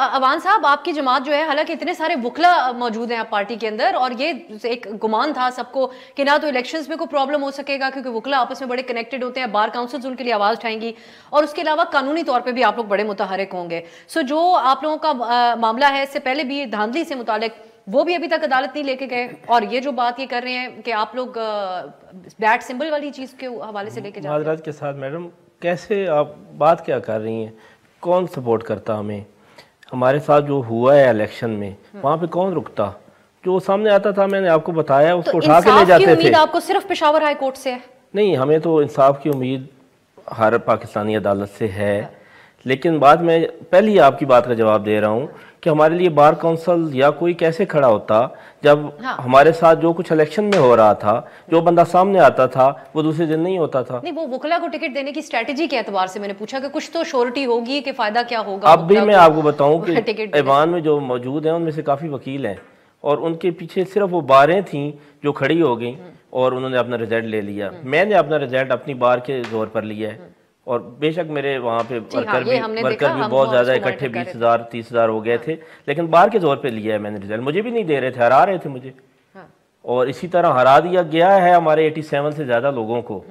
अवान साहब, आपकी जमात जो है, हालांकि इतने सारे वकला मौजूद हैं आप पार्टी के अंदर, और ये एक गुमान था सबको कि ना तो इलेक्शंस में कोई प्रॉब्लम हो सकेगा क्योंकि वकला आपस में बड़े कनेक्टेड होते हैं, बार काउंसिल्स उनके लिए आवाज़ उठाएंगी, और उसके अलावा कानूनी तौर पे भी आप लोग बड़े मुतहरिक होंगे। सो जो आप लोगों का मामला है, इससे पहले भी धांधली से मुतालिक, वो भी अभी तक अदालत नहीं लेके गए, और ये जो बात ये कर रहे हैं कि आप लोग बैट सिंबल वाली चीज़ के हवाले से लेके जा रहे हैं। माजरत के साथ मैडम, कैसे आप बात क्या कर रही हैं? कौन सपोर्ट करता हमें? हमारे साथ जो हुआ है इलेक्शन में, वहाँ पे कौन रुकता? जो सामने आता था, मैंने आपको बताया, उसको उठा के ले जाते थे। उम्मीद आपको सिर्फ पेशावर हाई कोर्ट से है? नहीं, हमें तो इंसाफ की उम्मीद हर पाकिस्तानी अदालत से है, लेकिन बाद में पहले ही आपकी बात का जवाब दे रहा हूँ कि हमारे लिए बार काउंसिल या कोई कैसे खड़ा होता जब हमारे साथ जो कुछ इलेक्शन में हो रहा था, जो बंदा सामने आता था वो दूसरे दिन नहीं होता था। नहीं, वो वकला को टिकट देने की स्ट्रेटजी के एतबार से मैंने पूछा कि कुछ तो श्योरिटी होगी कि फायदा क्या होगा। अब भी मैं आपको बताऊं कि ऐवान में जो मौजूद हैं उनमें से काफ़ी वकील हैं, और उनके पीछे सिर्फ वो बारें थी जो खड़ी हो गई और उन्होंने अपना रिजल्ट ले लिया। मैंने अपना रिजल्ट अपनी बार के जोर पर लिया है, और बेशक मेरे वहाँ पे वर्कर भी बहुत ज़्यादा इकट्ठे 20,000 30,000 हो गए थे, लेकिन बार के जोर पे लिया है मैंने रिजल्ट। मुझे भी नहीं दे रहे थे, हरा रहे थे मुझे, और इसी तरह हरा दिया गया है हमारे 87 से ज़्यादा लोगों को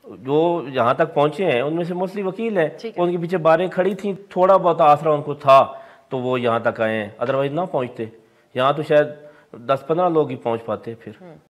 जो यहाँ तक पहुँचे हैं। उनमें से मोस्टली वकील हैं, उनके पीछे बारें खड़ी थी, थोड़ा बहुत आसरा उनको था तो वो यहाँ तक आए हैं, अदरवाइज ना पहुँचते। यहाँ तो शायद 10-15 लोग ही पहुँच पाते फिर।